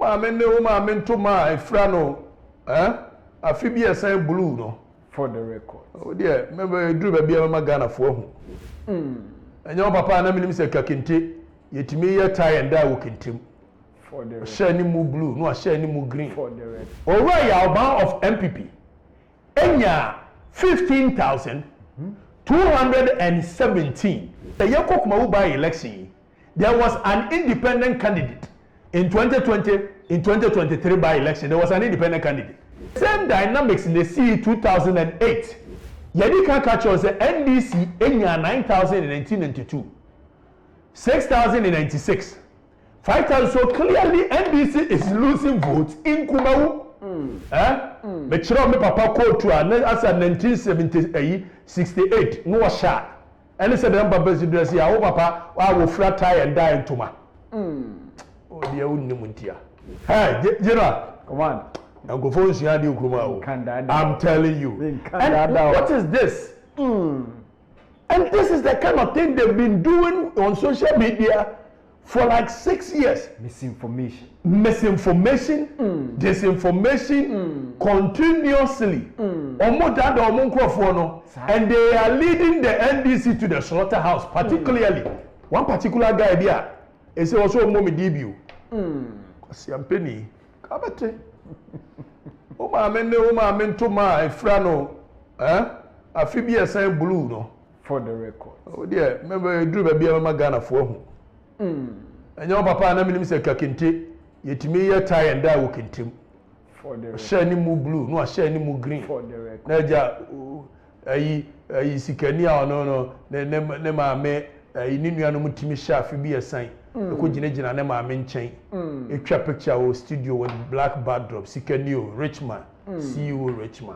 ma me to ma Frano, Afrifa-Mensah blue, no, for the record. Oh, dear, remember, you drew a beer of Ghana for and your papa and I mean, Mr. Kakinti, yet me a tie and die walking Tim. For the share any more blue, no share any more green. For the record. All right, our bound of MPP. Enya 15,217. The Kumawu by election, there was an independent candidate in 2020, in 2023 by election. There was an independent candidate. Same dynamics in the CE 2008. Yadika catches the NDC Enya 9,1992, 6,096, 5,000. So clearly NDC is losing votes in Kumawu. But you know, me papa called to as 1968 no shot. And he said, "I'm Papa, oh Papa, I will flat tie and die in Tuma." Oh dear, Muntia. Hey, General, come on. I'm telling you. And what is this? And this is the kind of thing they've been doing on social media for like 6 years. Misinformation, disinformation, continuously. And they are leading the NDC to the slaughterhouse, particularly. One particular guy there is also a mommy debut. Penny, Kabate. Oma to my Frano, Afrifa-Mensah blue, no. For the record. Oh dear, remember you drew a beer of Ghana for whom. And your papa and I mean, Mr. Kakinti, yet me a tie and die walking Tim. For the record. Share any more blue, no, share any more green. For the record. Naja, Sikania, no, Nema me, Ninu Mutimi Afrifa-Mensah. Kujinejina na ma menchen a picture or studio with black backdrop Sikenia Richman CEO Richman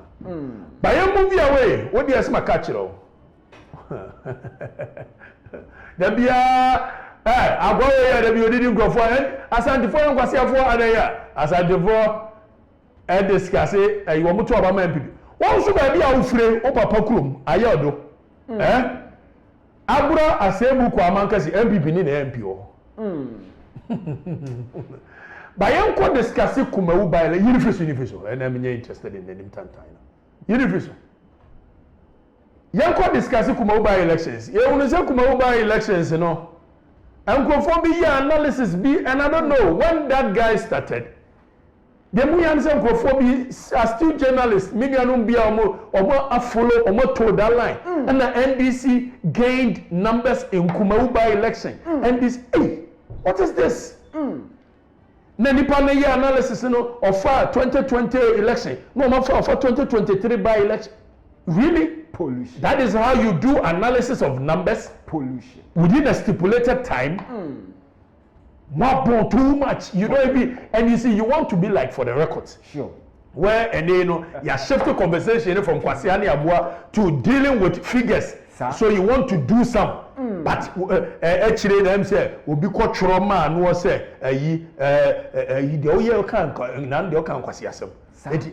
by a movie away what do you my catch it all there be I go here there be didn't go for as and for and kwase for adaya as I devo and discuss you want to about my people one so be a ufre o papa krom ayodo abura asebu kwa mankasi MPP ni na MP o By uncle discussing Kumawu by universal, and I'm interested in the name Tantine. Universal. Yanko discussing Kumawu by elections. You only say Kumawu by elections, you know. And Kofobi analysis be, and I don't know when that guy started. The Muyans and Kofobi are still journalists. Maybe I don't be or follow or told that line. And the NDC gained numbers in Kumawu by election. And this, hey. What is this? Nanipane analysis of 2020 election. No, for 2023 by election. Really? Pollution. That is how you do analysis of numbers. Pollution. Within a stipulated time. Not too much. You don't be, and you see, you want to be like for the records. Sure. Where and you shift the conversation from Kwasiani Abua to dealing with figures. So you want to do some. But actually, them say, will be called trauma and was say, the oil can none the can quasiasm.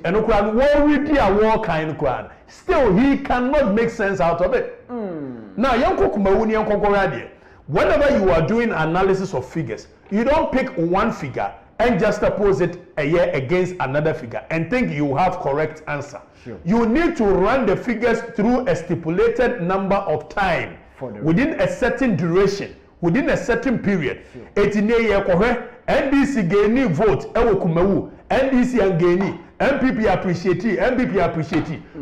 And war kind of still, he cannot make sense out of it. Now, Yanko Kumawu and Konkoradi, whenever you are doing analysis of figures, you don't pick one figure and just oppose it a year against another figure and think you have correct answer. Sure. You need to run the figures through a stipulated number of time within a certain duration, within a certain period. NDC gaini vote, ewo Kumawu, NDC and gaini, MPP appreciate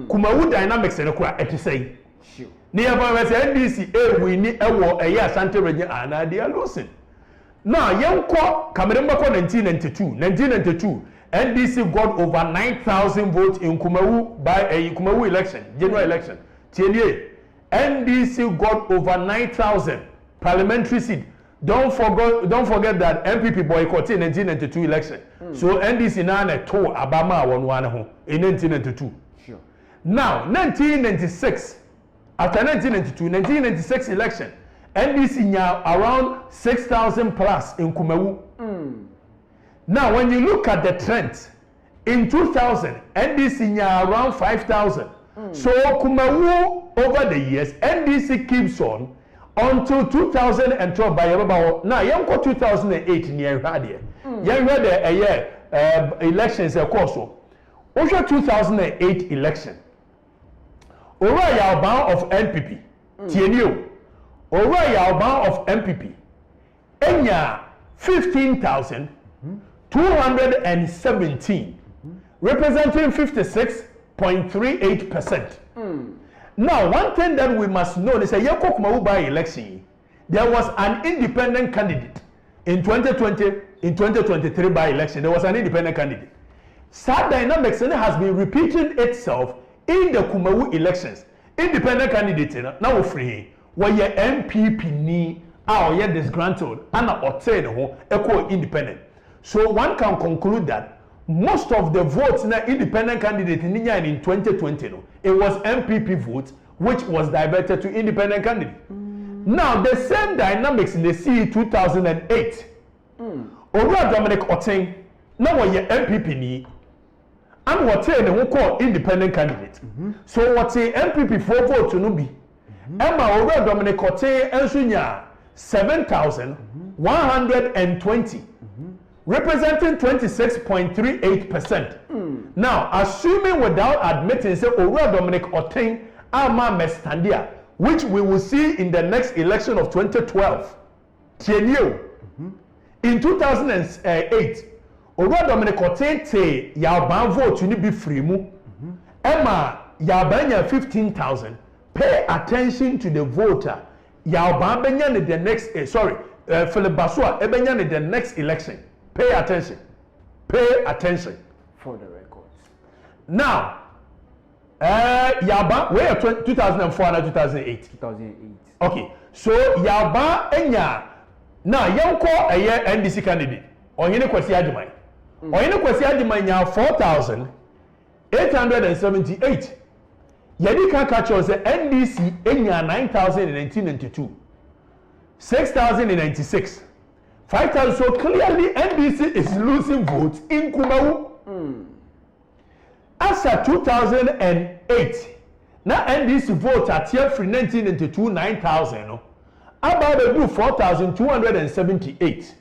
Kumawu dynamics and it is saying. Nearby NDC, winnie, ewo, a year Santa Regina, and they are losing. Now, Yanko, Kameremako 1992, NDC got over 9,000 votes in Kumawu by a Kumawu election, general election. NDC got over 9,000 parliamentary seats. Don't forget that MPP boycotted 1992 election. So NDC now told Obama one in 1992. Sure. Now 1996, after 1996 election, NDC now around 6,000 plus in Kumawu. Now when you look at the trend, in 2000, NDC now around 5,000. So Kumawu over the years, NDC keeps on until 2012 by about now. Yanko 2008 near Radia. You heard the elections also. Also 2008 election. Ora Yalban of NPP. TNU. Ora Yalban of MPP. Enya 15,217. Representing 56.38%. Now, one thing that we must know is that Kumawu by election, there was an independent candidate in 2020, in 2023 by election. There was an independent candidate. Sad dynamics has been repeating itself in the Kumawu elections. Independent candidate now free. Where your MPP ni or your disgruntled and obtain equal independent. So one can conclude that most of the votes in the independent candidate in 2020, it was MPP votes which was diverted to independent candidate. Now the same dynamics in the CE 2008. Ora Dominic Oting, now what your MPP ni, and what say the call independent candidate. So what say MPP 4 votes to be? Emma Ora Dominic Oting and Sunya 7,120. Representing 26.38%. Now, assuming without admitting, say, Ora Dominic Oting Ama Mestandia, which we will see in the next election of 2012, TNU, in 2008, Ora Dominic Oting te Yaban vote to be free mu. Emma Yabanya 15,000. Pay attention to the voter. Yaban Benyan the next, Philip Basua, Ebenyan the next election. Pay attention. Pay attention. For the records. Now, Yaba, where 2004 and 2008? 2008. Okay, so Yaba Enya. Now, young call a year NDC candidate. Or you know, Kwesi Adjumai. Or you know, Kwesi Adjumai now 4,878. Yedika catches the NDC Enya 9,1992. 6,096. 5,000. So clearly NDC is losing votes in Kumawu. As of 2008, now NDC votes at here free 1992 9,000. About the do 4,278.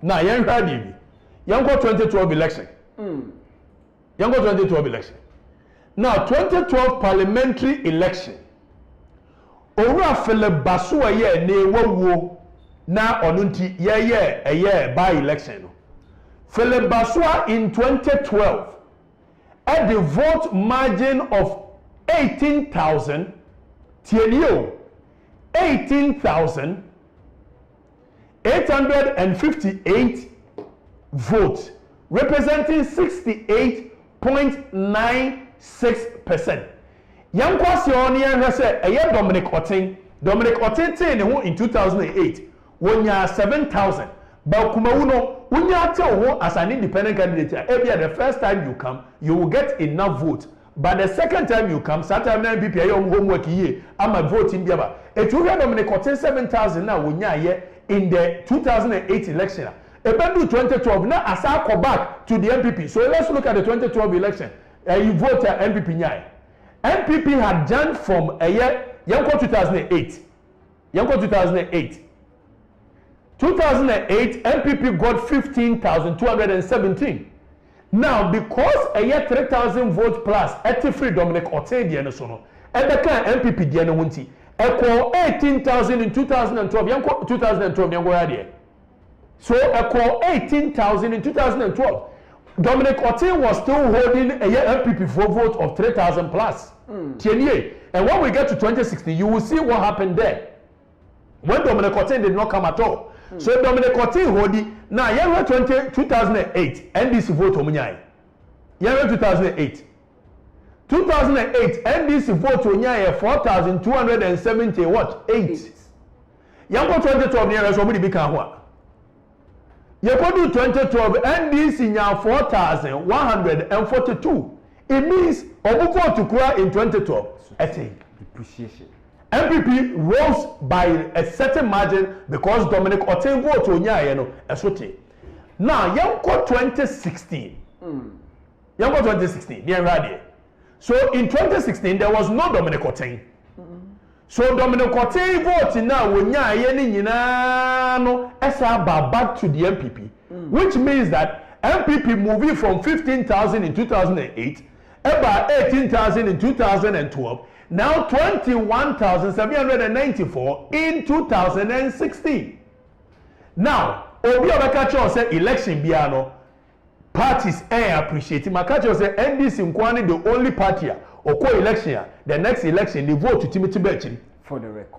Now young ready. Young 2012 election. Young 2012 election. Now 2012 parliamentary election. Ora Philip Basua ye ne wo na onunti ye by election. Philip Basua in 2012 at the vote margin of 18,000 TNU 18,858 votes representing 68.96%. Young Kwasi say Dominic Oting in 2008 when you 7,000. But Kumawuno, when you tell as an independent candidate, the first time you come, you will get enough votes. But the second time you come, Saturday night people your homework here, I'm a vote in Biaba. It will Dominic Oting 7,000 now when you in the 2008 election. About 2012 now as I go back to the MPP. So let's look at the 2012 election. You vote MPP nyai. MPP had jumped from a year, Yanko 2008. Yanko 2008. 2008, MPP got 15,217. Now, because a year 3,000 votes plus, at free Dominic Oting sono, and the kind MPP Diana Wunti, equal 18,000 in 2012, Yanko 2012, Yanko Adia. So, equal 18,000 in 2012. Dominic Oting was still holding a year MPP vote of 3,000 plus. TNA. And when we get to 2016, you will see what happened there. When Dominic Oting did not come at all. So Dominic Oting holding now year 2008 NDC vote omunyai. Year 2008. 2008 NDC vote omunyai 4,270 what? 8. Yango 2012 near somebody become what? You go to 2012 NDC nya 4,142. It means obu vote to Kura in 2012. I think depreciation. MPP rose by a certain margin because Dominic Oting vote onya esote. Now yanko 2016. Yanko 2016 near radio. So in 2016 there was no Dominic Oting. So Dominic Oting vote now onya ye ni nyina no esa back to the MPP. which means that MPP moving from 15,000 in 2008, about 18,000 in 2012, now 21,794 in 2016. Now, Obi Obakacho said election biano parties appreciate him. Makacho said NDC Nkwani the only party or co-election, the next election they vote to Timothy Bechin. For the records.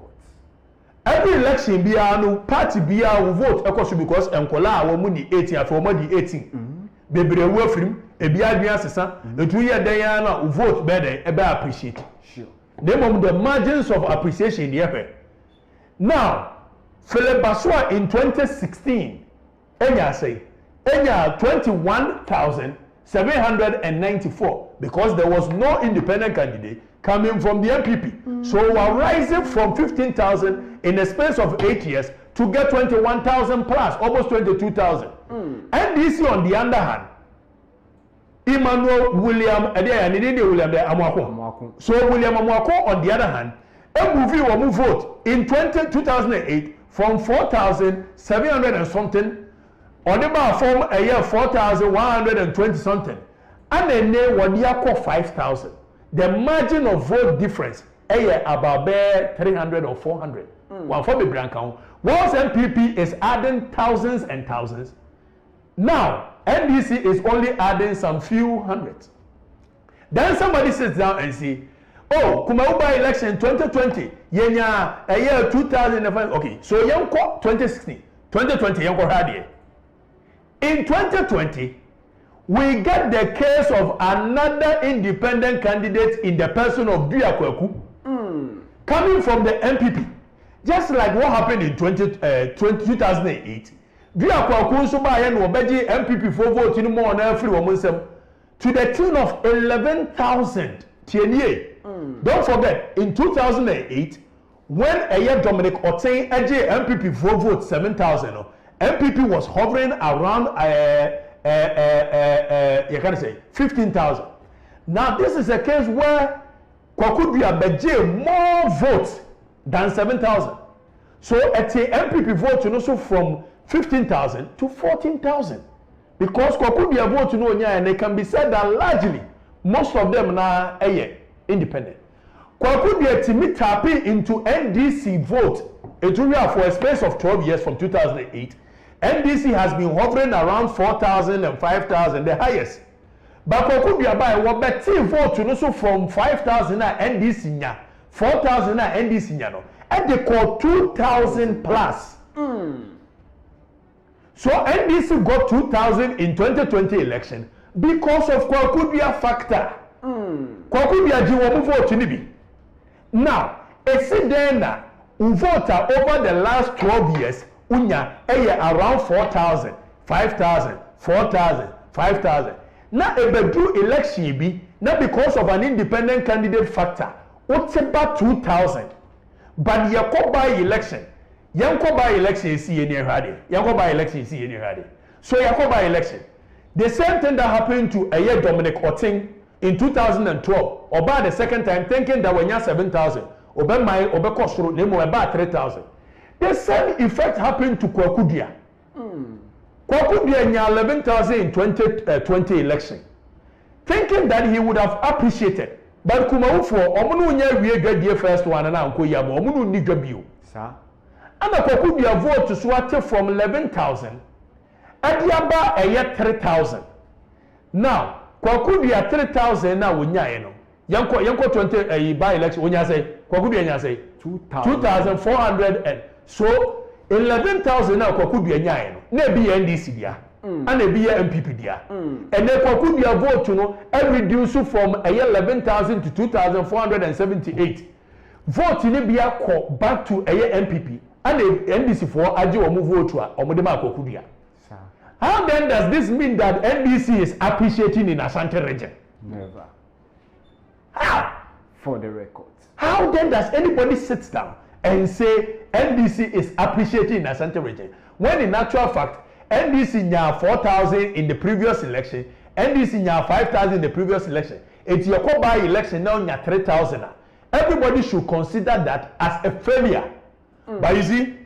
Every election biano party bia will vote because Nkola wa muni 18 after modi 18. Bebre wo frim ebi adua sesa etu ye dan ya na vote better ebe appreciate. Sure. The margins of appreciation here. Now, Celebgossip in 2016, Enya 21,794 because there was no independent candidate coming from the MPP. So we are rising from 15,000 in a space of 8 years to get 21,000 plus, almost 22,000. NDC on the other hand, Emmanuel William Amwako. So William Amwako on the other hand, MPP will vote in 2008 from 4,700 and something on the bar form a year 4,120 something, and then they were 5,000. The margin of vote difference a year about 300 or 400. One for the brand count. Once MPP is adding thousands and thousands, now NDC is only adding some few hundreds. Then somebody sits down and see, oh, Kumawu by election 2020, yenya a year 2005. Okay, so yanko 2016, 2020 yanko hadi. In 2020, we get the case of another independent candidate in the person of Duakweku coming from the MPP. Just like what happened in 2008. Duakweku so by obeji MPP for vote in more than free woman to the tune of 11,000 TNA. Don't forget, in 2008, when a year Dominic Oteng AJ MPP for vote 7,000, MPP was hovering around you can say 15,000. Now this is a case where Kwaku Duakweku more votes than 7,000. So at the MPP vote also from 15,000 to 14,000. Because Kwaku Duakweku vote and they can be said that largely most of them now independent. Kwaku Duakweku tapping into NDC vote for a space of 12 years from 2008. NDC has been hovering around 4,000 and 5,000, the highest. But Kwaku Duakweku will bet vote also from 5,000 at NDC nya, 4,000 at NDC nya no, and they call 2,000 plus. So NDC got 2,000 in 2020 election because of Kwaku Duakweku factor. Kwaku Duakweku vote nibi. Now, it's then that vote over the last 12 years. Unya around 4,000, 5,000, 4,000, 5,000. Now a bedu election be not because of an independent candidate factor. What's about 2,000? But yanko by election is see any ready. Yanko by election is see any ready. So yanko by election. The same thing that happened to a year Dominic Oteng in 2012. Oba the second time thinking that when you 7,000, obe my obe kosro nemo about 3,000. The same effect happened to Kwaku Duakweku. Kwaku Duakweku nya 11,000 in 2020 election, thinking that he would have appreciated. But Kumawu for omunu nya wie gadie first one na anko ya mo omunu ni dwabio. Sa. Ana Kwaku Duakweku vote to swate from 11,000. Adiaba 3,000. Now, Kwaku Duakweku 3,000 na wonya no. Yanko 20 by election wonya say Kwaku Duakweku nya say 2,400 and so 11,000 now Kwaku Duakweku no na be NDC dia and be MPP dia and then Kwaku Duakweku vote no reduce from 11,000 to 2,478 vote ni be back to MPP and the NDC for aje omo vote to omo de ma Kwaku Duakweku. How then does this mean that NDC is appreciating in Ashanti region? Never. How? For the record. How then does anybody sit down and say NDC is appreciating in Ashanti region when in actual fact NDC nya 4,000 in the previous election, NDC nya 5,000 in the previous election. It's your by election now nya 3,000. Everybody should consider that as a failure. But you see,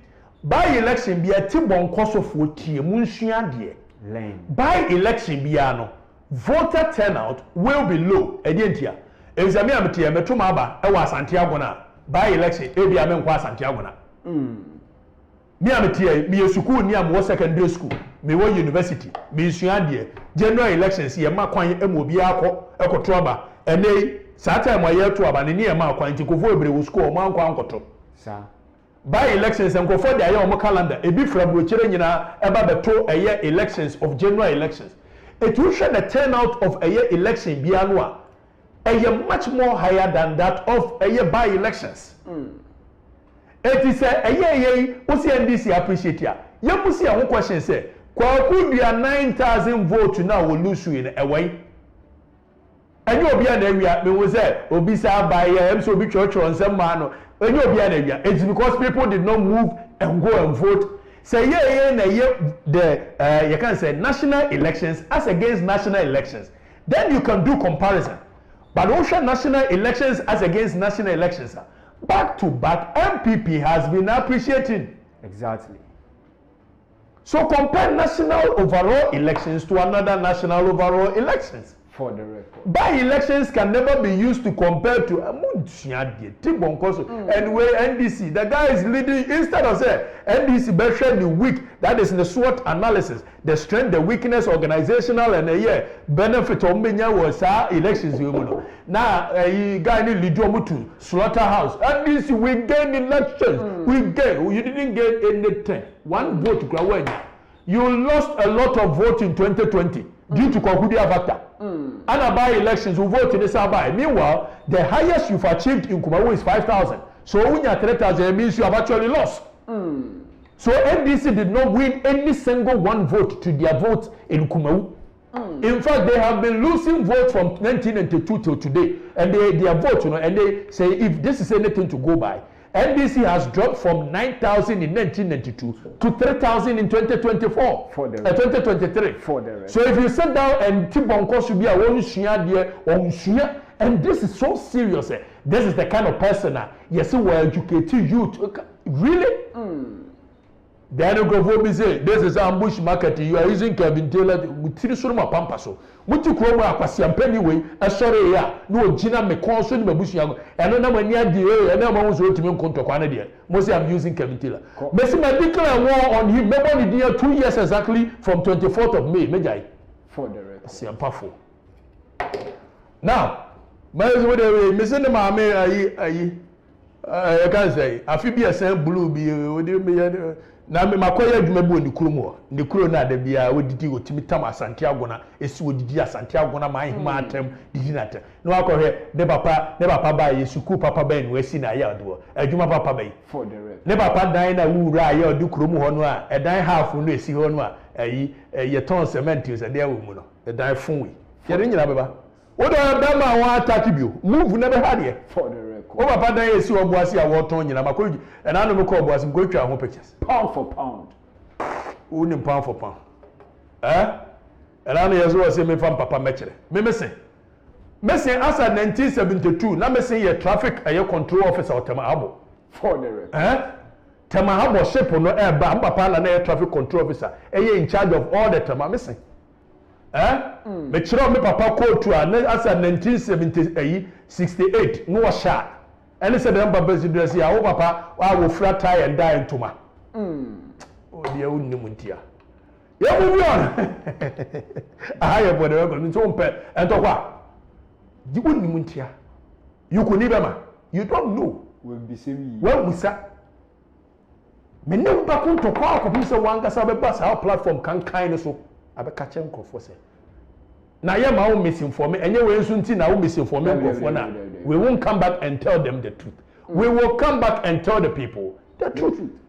by election be a tibon cost of what tie munsua de. Lane. By election biano, voter turnout will be low. Edientia. If you am here, Metumaba, I was Santiago na. By election, ebi am kwa Santiago na. Me am here, me school ni am secondary school, me wo university, me suadie. General elections ye ma kwan emobi akọ ekotoba. Ene saa time aye to aba ne ne ma kwan tikofo ebre wo school ma kwan ankoto. Sa. By elections nkofo de aye omo calendar ebi from brochire nyina eba beto aye elections of general elections. It will show the turnout of aye election biano a much more higher than that of aye by elections. It is a osi NDC appreciate ya. You must see a question say, could be a 9,000 vote now will lose you in a way. And you'll be an area, we will say, Obisa by MSOB church or some man, and you'll be an area. It's because people did not move and go and vote. Say, you can say national elections as against national elections. Then you can do comparison. But also national elections as against national elections. Back to back, MPP has been appreciating. Exactly. So compare national overall elections to another national overall elections. For the record. By elections can never be used to compare to anyway, NDC. The guy is leading instead of say NDC better the weak. That is the SWOT analysis, the strength, the weakness, organizational, and the benefit of Menya was elections. Now, guy need lead to slaughterhouse. NDC we gain elections. We gain. You didn't get anything. One vote. You lost a lot of votes in 2020 due to Kokudia factor. And by elections, who vote in the Sabai. Meanwhile, the highest you've achieved in Kumawu is 5,000. So when you're 3,000, it means you have actually lost. So NDC did not win any single one vote to their vote in Kumawu. In fact, they have been losing votes from 1992 till today. And their vote, and they say if this is anything to go by, NDC has dropped from 9,000 in 1992 to 3,000 in 2024. For the 2023. For the so if you sit down and tip on course should be a one share, and this is so serious. This is the kind of person yes, we educate youth. Really? Then you go for say this is ambush market. You are using Kevin Taylor with three surma pampaso. Mutu kromo akwasiampani we sorry ya no gina me konso ni mabusuago eno na mani adi e na ma wonso otimi nkonto kwa na de mostly I'm using Kevin Taylor. Messi ma declare war on him member the year 2 years exactly from 24th of May mejai for the record siampafo. Now my we missing the ma me ayi I can say Afrifa-Mensah blue bi we na me makoya adwuma bi oni kuro mu ni kuro na da bia odidi otimi tam Santiago na esi odidi Santiago na man hima atem didi na atem no akohwe ne papa ba yesuku papa ba ni wasi na ya do adwuma papa ba for the rest ne papa dan na wura ya odi kuro mu ho no a edan half no esi ho no a ayi ye ton cement use dey wo mu no edan fun wi ye de nyina beba wo do da ma wa attack bio move na be ha de for the record o papa dan esi obuasi a wo ton nyina makoji and I know call boys go to our pictures. Pound for pound. Only pound for pound. And I know as well say me from Papa Mechere. Me missing as at 1972, now me say a traffic control officer or Temahabo. For the record. Temahabo ship no air Papa na air traffic control officer. In charge of all the Tema missing. Me chiro me Papa call to as at 1968 no shot. And he said, the Papa dress here, oh, Papa, I will flat tie and die into my. Oh, dear, wouldn't you muntia? Yeah, move on. I have what they're so pet and talk what? You wouldn't muntia. You could never, you don't know. We'll be saying, well, we sat. Me never back on to park of Mr. Wanga Sabe bus, our platform can kind of so. I be catching for say. Now, you're my own misinformation, and you're soon now misinformation. We won't come back and tell them the truth. We will come back and tell the people the truth.